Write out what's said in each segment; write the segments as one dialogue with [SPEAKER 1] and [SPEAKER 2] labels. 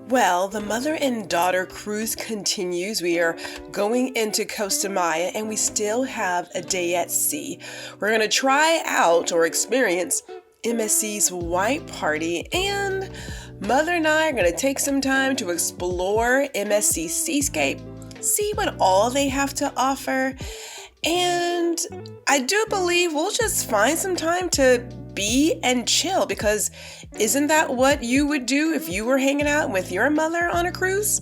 [SPEAKER 1] Well, the mother and daughter cruise continues. We are going into Costa Maya and we still have a day at sea. We're going to try out or experience MSC's white party, and mother and I are going to take some time to explore MSC Seascape, see what all they have to offer, and I do believe we'll just find some time to be and chill, because isn't that what you would do if you were hanging out with your mother on a cruise?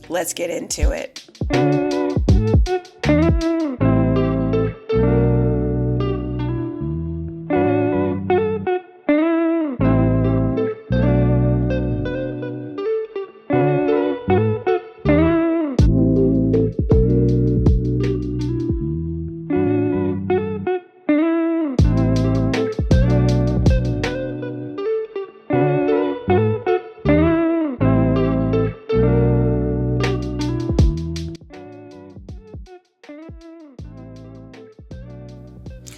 [SPEAKER 1] Let's get into it.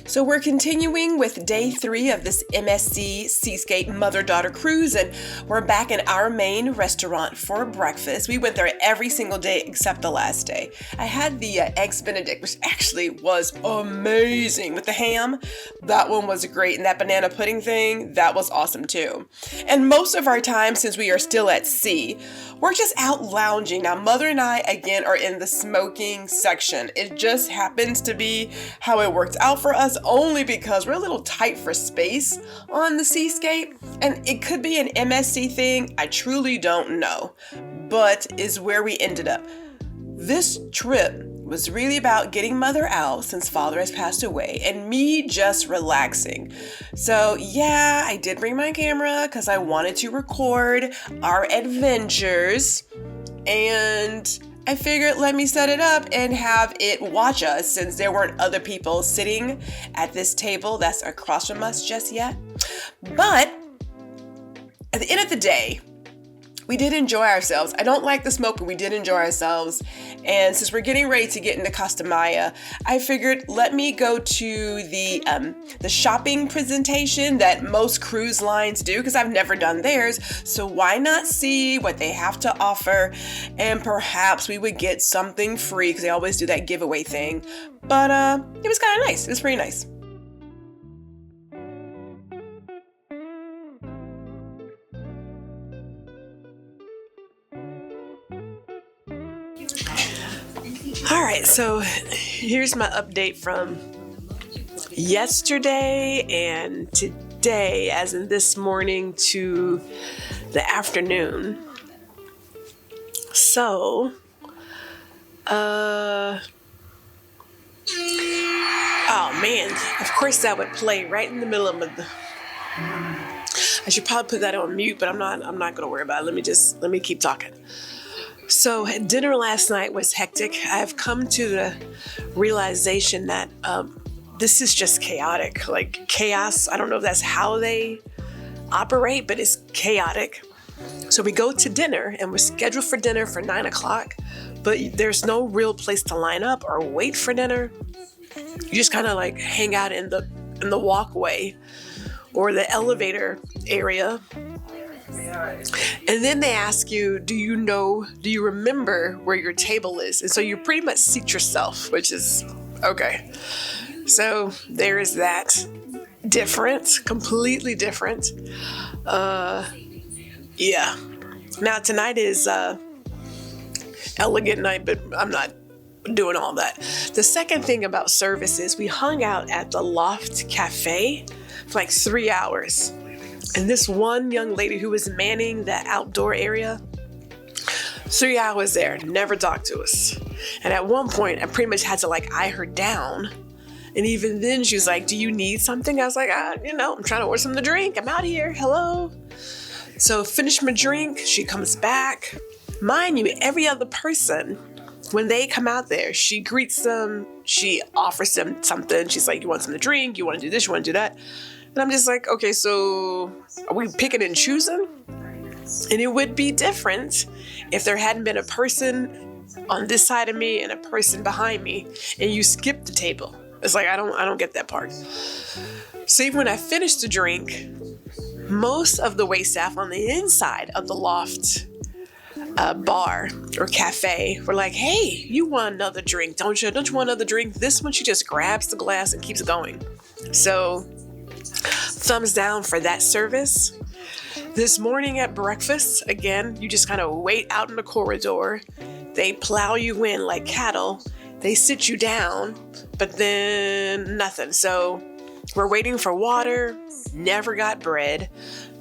[SPEAKER 1] So we're continuing with day 3 of this MSC Seascape mother-daughter cruise, and we're back in our main restaurant for breakfast. We went there every single day except the last day. I had the Eggs Benedict, which actually was amazing with the ham. That one was great, and that banana pudding thing, that was awesome too. And most of our time, since we are still at sea, we're just out lounging. Now, mother and I, again, are in the smoking section. It just happens to be how it worked out for us, only because we're a little tight for space on the Seascape, and it could be an MSC thing. I truly don't know, but is where we ended up. This trip was really about getting mother out since father has passed away, and me just relaxing. So yeah, I did bring my camera because I wanted to record our adventures, and I figured let me set it up and have it watch us, since there weren't other people sitting at this table that's across from us just yet. But at the end of the day, we did enjoy ourselves. I don't like the smoke, but we did enjoy ourselves. And since we're getting ready to get into Costa Maya, I figured let me go to the shopping presentation that most cruise lines do, because I've never done theirs. So why not see what they have to offer, and perhaps we would get something free, because they always do that giveaway thing. But it was kind of nice. It was pretty nice. All right, so here's my update from yesterday and today, as in this morning to the afternoon. So, oh man, of course that would play right in the middle of the... I should probably put that on mute, but I'm not gonna worry about it. Let me keep talking. So dinner last night was hectic. I've come to the realization that this is just chaotic, like chaos. I don't know if that's how they operate, but it's chaotic. So we go to dinner, and we're scheduled for dinner for 9 o'clock, but there's no real place to line up or wait for dinner. You just kind of like hang out in the walkway or the elevator area. And then they ask you, do you remember where your table is? And so you pretty much seat yourself, which is okay. So there is that. Different, completely different. Yeah. Now tonight is elegant night, but I'm not doing all that. The second thing about service is we hung out at the Loft Cafe for like 3 hours. And this one young lady who was manning the outdoor area, 3 hours there, never talked to us. And at one point, I pretty much had to like eye her down. And even then she was like, do you need something? I was like, I'm trying to order something to drink. I'm out here. Hello. So finish my drink. She comes back. Mind you, every other person, when they come out there, she greets them. She offers them something. She's like, you want something to drink? You want to do this? You want to do that? And I'm just like, okay, so are we picking and choosing? And it would be different if there hadn't been a person on this side of me and a person behind me, and you skip the table. It's like, I don't get that part. So even when I finished the drink, most of the waitstaff on the inside of the loft bar or cafe. We're like, hey, you want another drink, don't you? Don't you want another drink? This one, she just grabs the glass and keeps going. So thumbs down for that service. This morning at breakfast, again, you just kind of wait out in the corridor. They plow you in like cattle. They sit you down, but then nothing. So we're waiting for water, never got bread.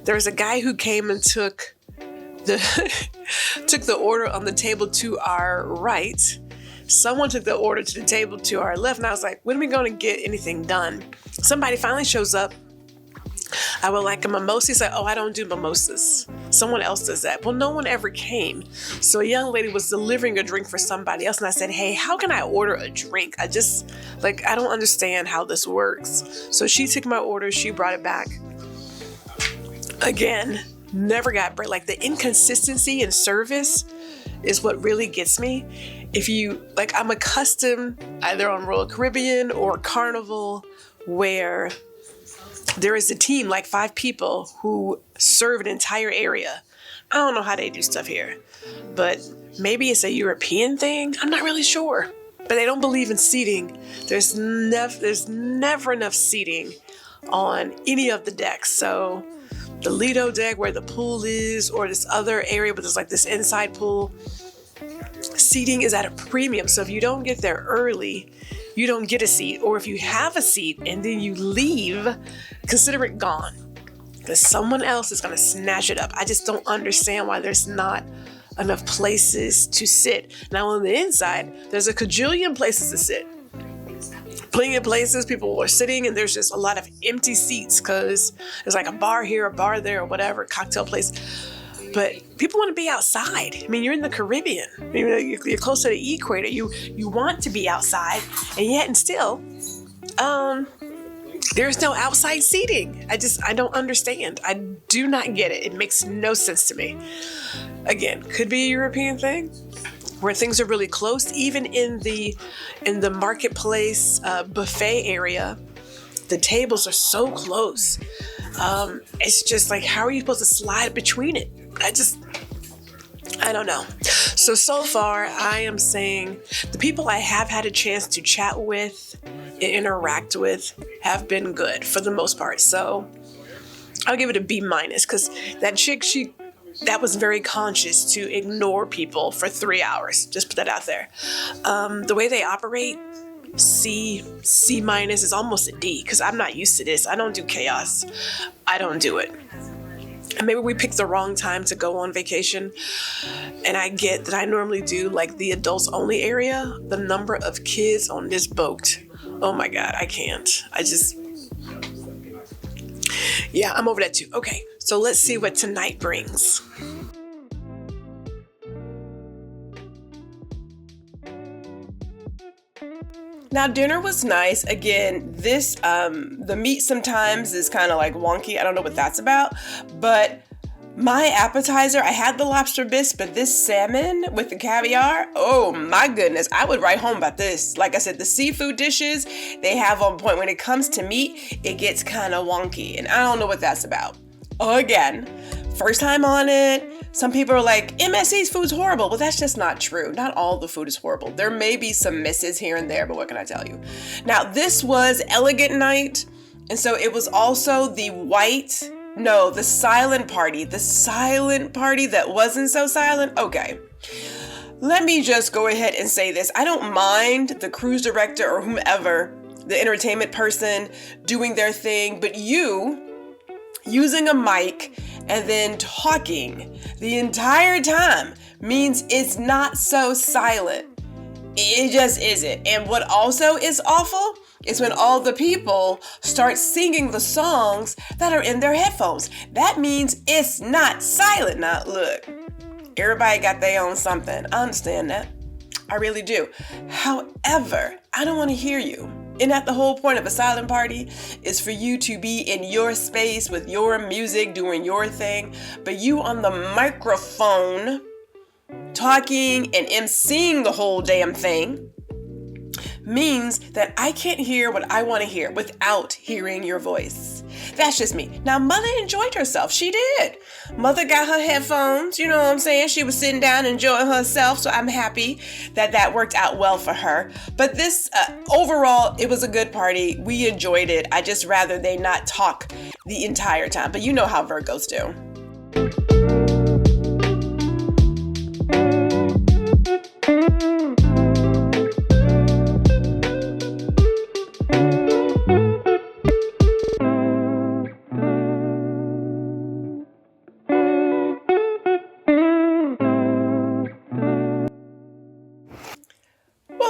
[SPEAKER 1] There was a guy who came and took the order on the table to our right. Someone took the order to the table to our left, and I was like, when are we going to get anything done? Somebody finally shows up. I would like a mimosa. He's like, oh, I don't do mimosas. Someone else does that. Well, no one ever came. So a young lady was delivering a drink for somebody else, and I said, hey, how can I order a drink? I don't understand how this works. So she took my order. She brought it back. Again, never got bread. Like, the inconsistency in service is what really gets me. I'm accustomed either on Royal Caribbean or Carnival, where there is a team, like 5 people, who serve an entire area. I don't know how they do stuff here, but maybe it's a European thing. I'm not really sure, but they don't believe in seating. There's never enough seating on any of the decks. So the Lido deck where the pool is, or this other area where there's like this inside pool, seating is at a premium. So if you don't get there early, you don't get a seat. Or if you have a seat and then you leave, consider it gone, because someone else is going to snatch it up. I just don't understand why there's not enough places to sit. Now on the inside, there's a cajillion places to sit. Plenty of places people are sitting, and there's just a lot of empty seats because there's like a bar here, a bar there, or whatever, cocktail place. But people want to be outside. I mean, you're in the Caribbean. I mean, you're close to the equator. You want to be outside, and yet and still, there's no outside seating. I don't understand. I do not get it. It makes no sense to me. Again, could be a European thing where things are really close. Even in the marketplace buffet area, the tables are so close. It's just like, how are you supposed to slide between it? I don't know. So far, I am saying the people I have had a chance to chat with, interact with, have been good for the most part. So I'll give it a B-, because that chick, that was very conscious to ignore people for 3 hours. Just put that out there. The way they operate, C- is almost a D, because I'm not used to this. I don't do chaos. I don't do it. And maybe we picked the wrong time to go on vacation. And I get that I normally do like the adults only area. The number of kids on this boat, oh my God, I can't. Yeah, I'm over that too. Okay, so let's see what tonight brings.
[SPEAKER 2] Now, dinner was nice. Again, the meat sometimes is kind of like wonky. I don't know what that's about. But my appetizer, I had the lobster bisque, but this salmon with the caviar, oh my goodness, I would write home about this. Like I said, the seafood dishes, they have on point. When it comes to meat, it gets kind of wonky, and I don't know what that's about. Again, first time on it. Some people are like, MSC's food's horrible. Well, that's just not true. Not all the food is horrible. There may be some misses here and there, but what can I tell you? Now, this was elegant night, and so it was also the silent party. The silent party that wasn't so silent. Okay. Let me just go ahead and say this. I don't mind the cruise director or whomever, the entertainment person, doing their thing, but you using a mic and then talking the entire time means it's not so silent. It just isn't. And what also is awful is when all the people start singing the songs that are in their headphones. That means it's not silent. Now, look, everybody got their own something. I understand that. I really do. However, I don't want to hear you. And that the whole point of a silent party is for you to be in your space with your music, doing your thing. But you on the microphone talking and emceeing the whole damn thing means that I can't hear what I want to hear without hearing your voice. That's just me. Now, Mother enjoyed herself. She did. Mother got her headphones. You know what I'm saying? She was sitting down enjoying herself. So I'm happy that worked out well for her. But this, overall, it was a good party. We enjoyed it. I just rather they not talk the entire time. But you know how Virgos do.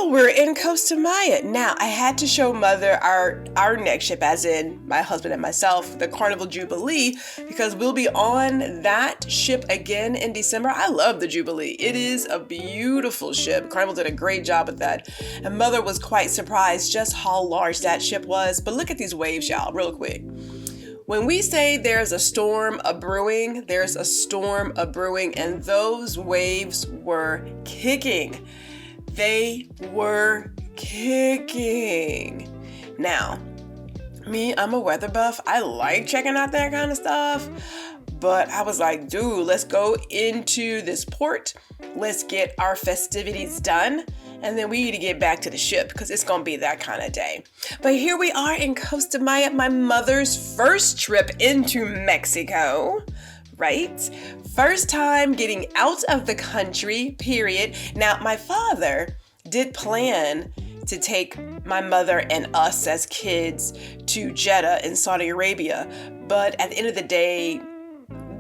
[SPEAKER 2] We're in Costa Maya. Now, I had to show Mother our next ship, as in my husband and myself, the Carnival Jubilee, because we'll be on that ship again in December. I love the Jubilee. It is a beautiful ship. Carnival did a great job with that. And Mother was quite surprised just how large that ship was. But look at these waves, y'all, real quick. When we say there's a storm a-brewing, there's a storm a-brewing, and those waves were kicking. They were kicking. Now, me, I'm a weather buff. I like checking out that kind of stuff. But I was like, dude, let's go into this port. Let's get our festivities done. And then we need to get back to the ship because it's going to be that kind of day. But here we are in Costa Maya, my mother's first trip into Mexico. Right? First time getting out of the country, period. Now, my father did plan to take my mother and us as kids to Jeddah in Saudi Arabia. But at the end of the day,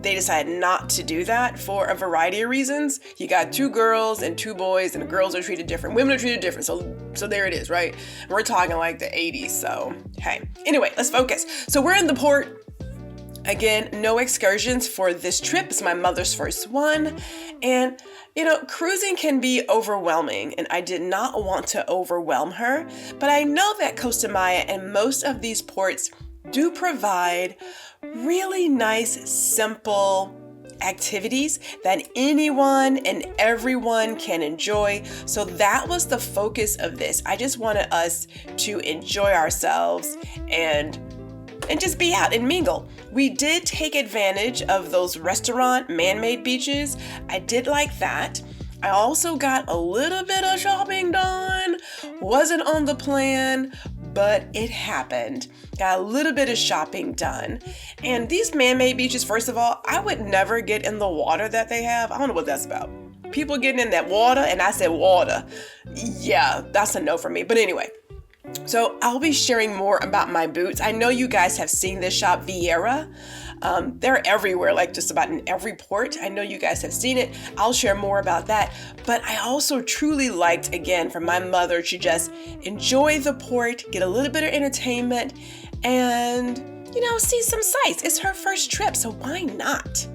[SPEAKER 2] they decided not to do that for a variety of reasons. You got 2 girls and 2 boys, and the girls are treated different. Women are treated different. So there it is, right? We're talking like the 80s. So, hey. Anyway, let's focus. So we're in the port. Again, no excursions for this trip. It's my mother's first one. And, you know, cruising can be overwhelming, and I did not want to overwhelm her. But I know that Costa Maya and most of these ports do provide really nice, simple activities that anyone and everyone can enjoy. So that was the focus of this. I just wanted us to enjoy ourselves and just be out and mingle. We did take advantage of those restaurant man-made beaches. I did like that. I also got a little bit of shopping done. Wasn't on the plan, but it happened. Got a little bit of shopping done. And these man-made beaches, first of all, I would never get in the water that they have. I don't know what that's about. People getting in that water, and I said water. Yeah, that's a no for me. But anyway. So I'll be sharing more about my boots. I know you guys have seen this shop, Vieira. They're everywhere, like just about in every port. I know you guys have seen it. I'll share more about that. But I also truly liked, again, for my mother to just enjoy the port, get a little bit of entertainment, and, you know, see some sights. It's her first trip, so why not?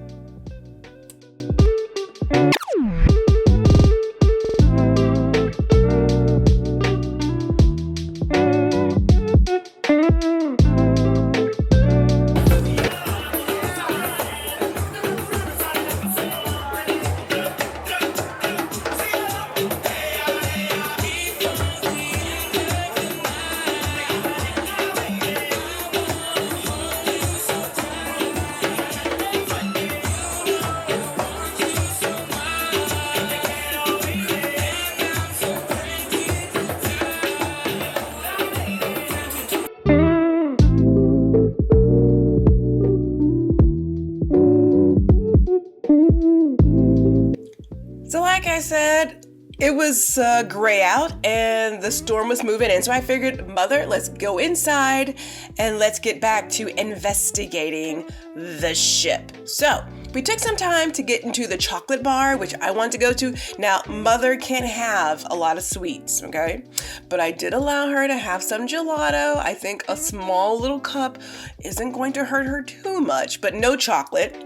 [SPEAKER 2] So like I said, it was gray out and the storm was moving in. So I figured, Mother, let's go inside and let's get back to investigating the ship. So we took some time to get into the chocolate bar, which I want to go to. Now, Mother can't have a lot of sweets, okay? But I did allow her to have some gelato. I think a small little cup isn't going to hurt her too much, but no chocolate.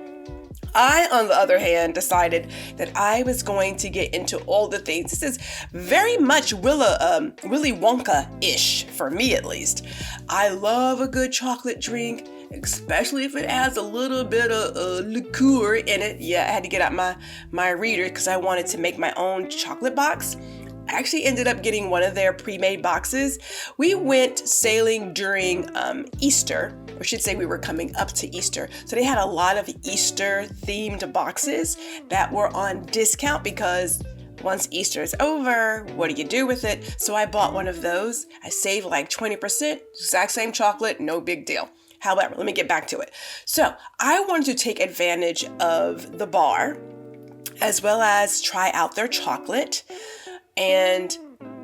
[SPEAKER 2] I, on the other hand, decided that I was going to get into all the things. This is very much Willy Wonka-ish, for me at least. I love a good chocolate drink, especially if it has a little bit of liqueur in it. Yeah, I had to get out my reader because I wanted to make my own chocolate box. I actually ended up getting one of their pre-made boxes. We went sailing during Easter, or I should say we were coming up to Easter. So they had a lot of Easter themed boxes that were on discount because once Easter is over, what do you do with it? So I bought one of those. I saved like 20%, exact same chocolate, no big deal. However, let me get back to it. So I wanted to take advantage of the bar as well as try out their chocolate. And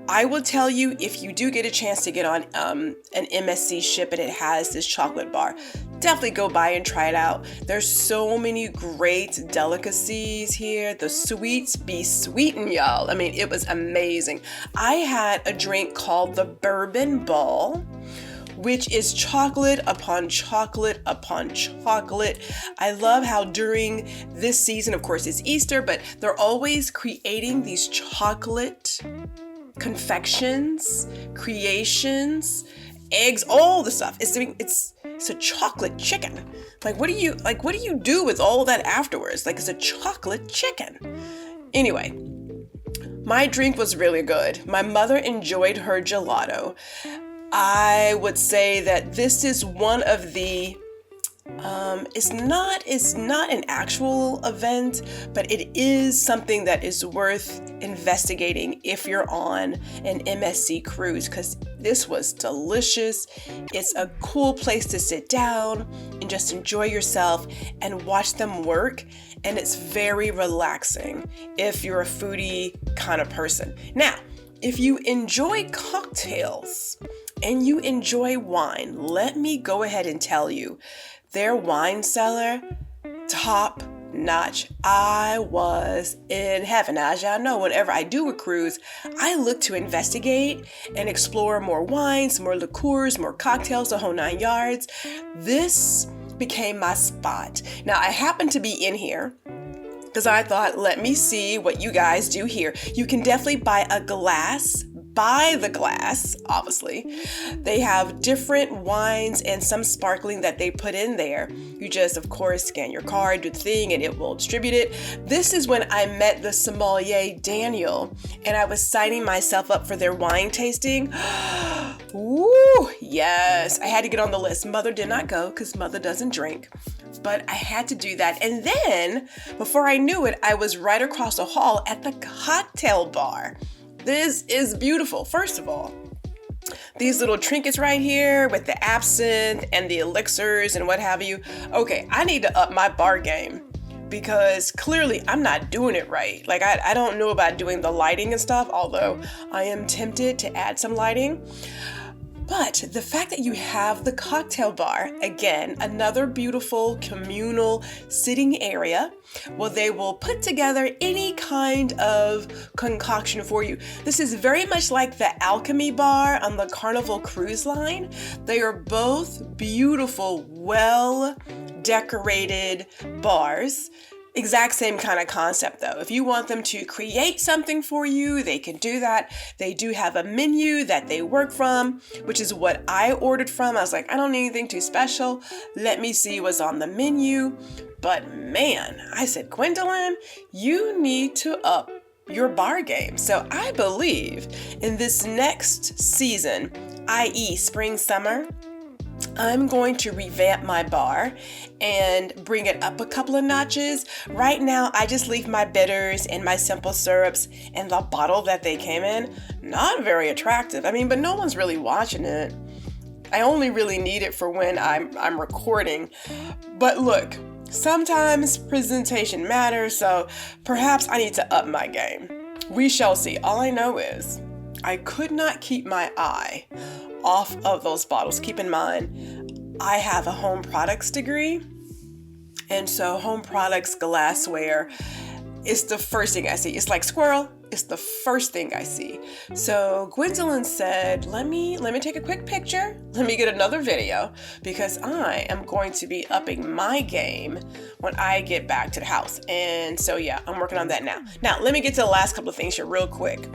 [SPEAKER 2] I will tell you, if you do get a chance to get on an MSC ship and it has this chocolate bar, definitely go by and try it out. There's so many great delicacies here. The sweets be sweetin', y'all. I mean, it was amazing. I had a drink called the Bourbon Ball, which is chocolate upon chocolate upon chocolate. I love how during this season, of course, it's Easter, but they're always creating these chocolate confections, creations, eggs, all the stuff. It's a chocolate chicken. Like, what do you do with all that afterwards? Like, it's a chocolate chicken. Anyway, my drink was really good. My mother enjoyed her gelato. I would say that this is one of the, it's not an actual event, but it is something that is worth investigating if you're on an MSC cruise, because this was delicious. It's a cool place to sit down and just enjoy yourself and watch them work. And it's very relaxing if you're a foodie kind of person. Now, if you enjoy cocktails and you enjoy wine, let me go ahead and tell you, their wine cellar, top notch. I was in heaven. Now, as y'all know, whenever I do a cruise, I look to investigate and explore more wines, more liqueurs, more cocktails, the whole 9 yards. This became my spot. Now, I happened to be in here because I thought, let me see what you guys do here. You can definitely buy a glass. By the glass, obviously. They have different wines and some sparkling that they put in there. You just, of course, scan your card, do the thing, and it will distribute it. This is when I met the sommelier, Daniel, and I was signing myself up for their wine tasting. Ooh, yes, I had to get on the list. Mother did not go because Mother doesn't drink, but I had to do that. And then, before I knew it, I was right across the hall at the cocktail bar. This is beautiful. First of all, these little trinkets right here with the absinthe and the elixirs and what have you. Okay, I need to up my bar game because clearly I'm not doing it right. Like, I don't know about doing the lighting and stuff, although I am tempted to add some lighting. But the fact that you have the cocktail bar, again, another beautiful communal sitting area, well, they will put together any kind of concoction for you. This is very much like the Alchemy Bar on the Carnival Cruise Line. They are both beautiful, well-decorated bars. Exact same kind of concept though. If you want them to create something for you, they can do that. They do have a menu that they work from, which is what I ordered from. I was like, I don't need anything too special. Let me see what's on the menu. But man, I said, Gwendolyn, you need to up your bar game. So I believe in this next season, i.e. spring, summer, I'm going to revamp my bar and bring it up a couple of notches. Right now, I just leave my bitters and my simple syrups in the bottle that they came in. Not very attractive. I mean, but no one's really watching it. I only really need it for when I'm recording. But look, sometimes presentation matters, so perhaps I need to up my game. We shall see. All I know is I could not keep my eye off of those bottles. Keep in mind, I have a home products degree, and so home products glassware is the first thing I see. It's like squirrel, it's the first thing I see. So Gwendolyn said, let me take a quick picture, let me get another video, because I am going to be upping my game when I get back to the house. And so yeah, I'm working on that now. Now, let me get to the last couple of things here real quick.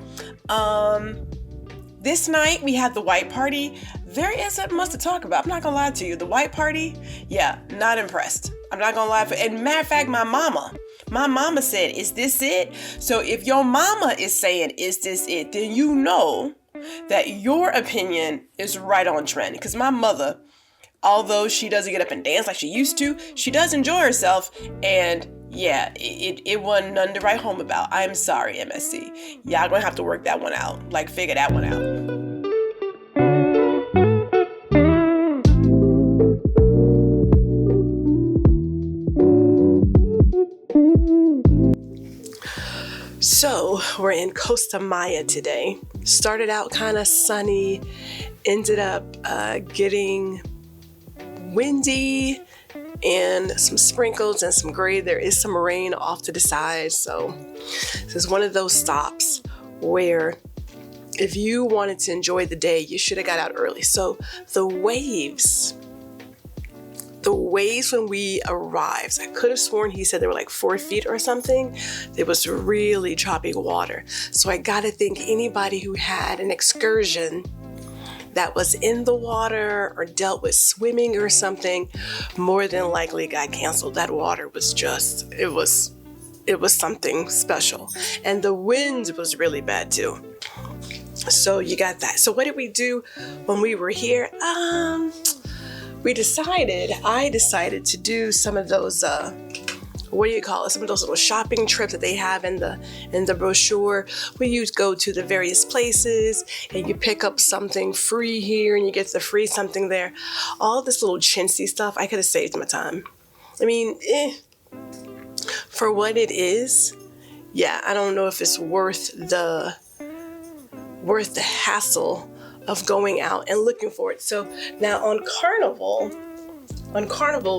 [SPEAKER 2] This night we had the white party. There isn't much to talk about. I'm not gonna lie to you. The white party, yeah, not impressed. I'm not gonna lie. And matter of fact, my mama My mama said, is this it? So if your mama is saying, is this it? Then you know that your opinion is right on trend. Because my mother, although she doesn't get up and dance like she used to, she does enjoy herself. And yeah, it wasn't nothing to write home about. I'm sorry, MSC. Y'all gonna have to work that one out. Like, figure that one out. So we're in Costa Maya today. Started out kind of sunny, ended up getting windy and some sprinkles and some gray. There is some rain off to the side. So this is one of those stops where if you wanted to enjoy the day, you should have got out early. So the waves when we arrived, I could have sworn he said they were like 4 feet or something. It was really choppy water. So I got to think anybody who had an excursion that was in the water or dealt with swimming or something, more than likely got canceled. That water was just, it was something special. And the wind was really bad too. So you got that. So what did we do when we were here? I decided to do some of those, some of those little shopping trips that they have in the brochure, where you go to the various places and you pick up something free here and you get the free something there. All this little chintzy stuff, I could have saved my time. I mean, for what it is, yeah, I don't know if it's worth the hassle of going out and looking for it. So now on Carnival,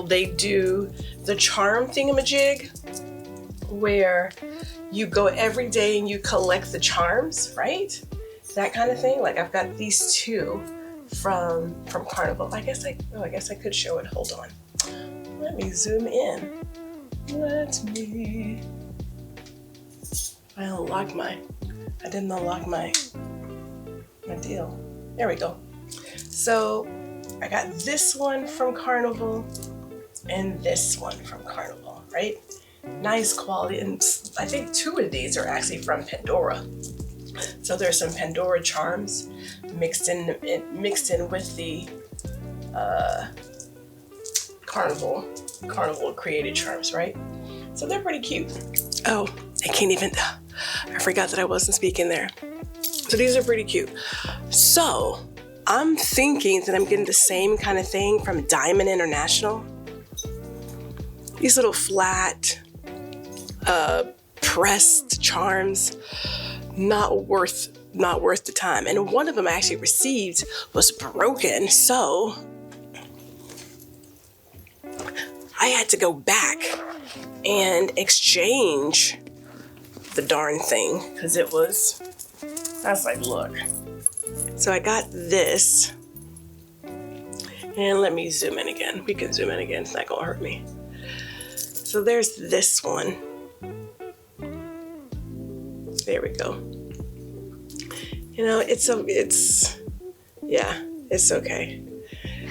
[SPEAKER 2] they do the charm thingamajig, where you go every day and you collect the charms, right? That kind of thing. Like I've got these two from Carnival. I guess I could show it. Hold on. Let me zoom in. I didn't unlock my deal. There we go. So I got this one from Carnival and this one from Carnival, right? Nice quality. And I think 2 of these are actually from Pandora. So there's some Pandora charms mixed in with the Carnival created charms, right? So they're pretty cute. Oh, I forgot that I wasn't speaking there. So these are pretty cute. So I'm thinking that I'm getting the same kind of thing from Diamond International. These little flat, pressed charms, not worth the time. And one of them I actually received was broken, so I had to go back and exchange the darn thing because I was like, look. So I got this, and let me zoom in again. We can zoom in again. It's not gonna hurt me. So there's this one. There we go. You know, it's okay.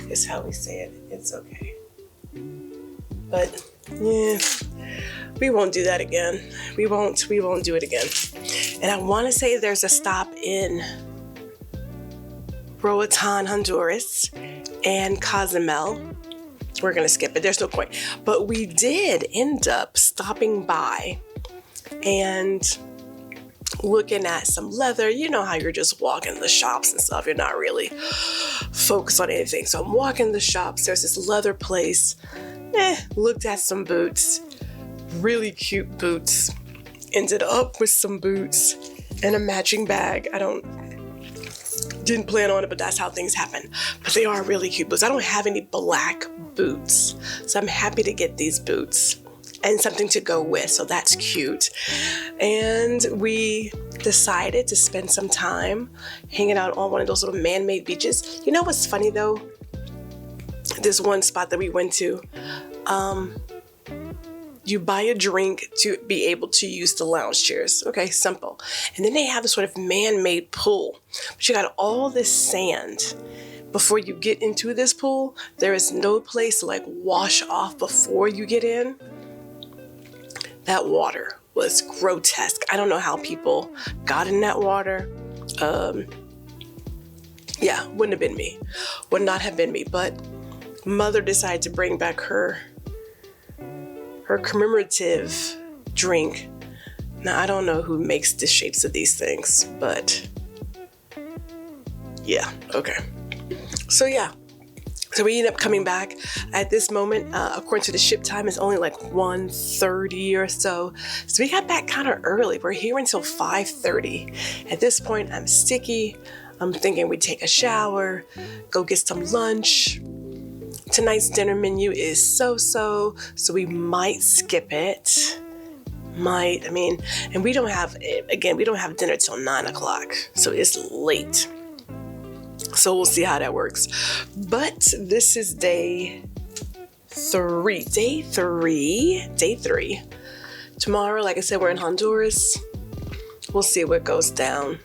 [SPEAKER 2] It's how we say it. It's okay. But yeah, we won't do that again. We won't do it again. And I want to say there's a stop in Roatan, Honduras, and Cozumel. We're going to skip it. There's no point. But we did end up stopping by and looking at some leather. You know how you're just walking the shops and stuff. You're not really focused on anything. So I'm walking the shops. There's this leather place. Looked at some boots. Really cute boots. Ended up with some boots and a matching bag. Didn't plan on it, but that's how things happen. But they are really cute boots. I don't have any black boots, so I'm happy to get these boots and something to go with, so that's cute. And we decided to spend some time hanging out on one of those little man-made beaches. You know what's funny though? This one spot that we went to, you buy a drink to be able to use the lounge chairs. Okay, simple. And then they have this sort of man-made pool. But you got all this sand. Before you get into this pool, there is no place to like wash off before you get in. That water was grotesque. I don't know how people got in that water. Yeah, wouldn't have been me. Would not have been me. But Mother decided to bring back her commemorative drink. Now, I don't know who makes the shapes of these things, but yeah, okay. So yeah. So we ended up coming back. At this moment, according to the ship time, it's only like 1:30 or so. So we got back kind of early. We're here until 5:30. At this point, I'm sticky. I'm thinking we take a shower, go get some lunch. Tonight's dinner menu is so we might skip it. And we don't have dinner till 9 o'clock. So it's late. So we'll see how that works. But this is day three. Tomorrow, like I said, we're in Honduras. We'll see what goes down.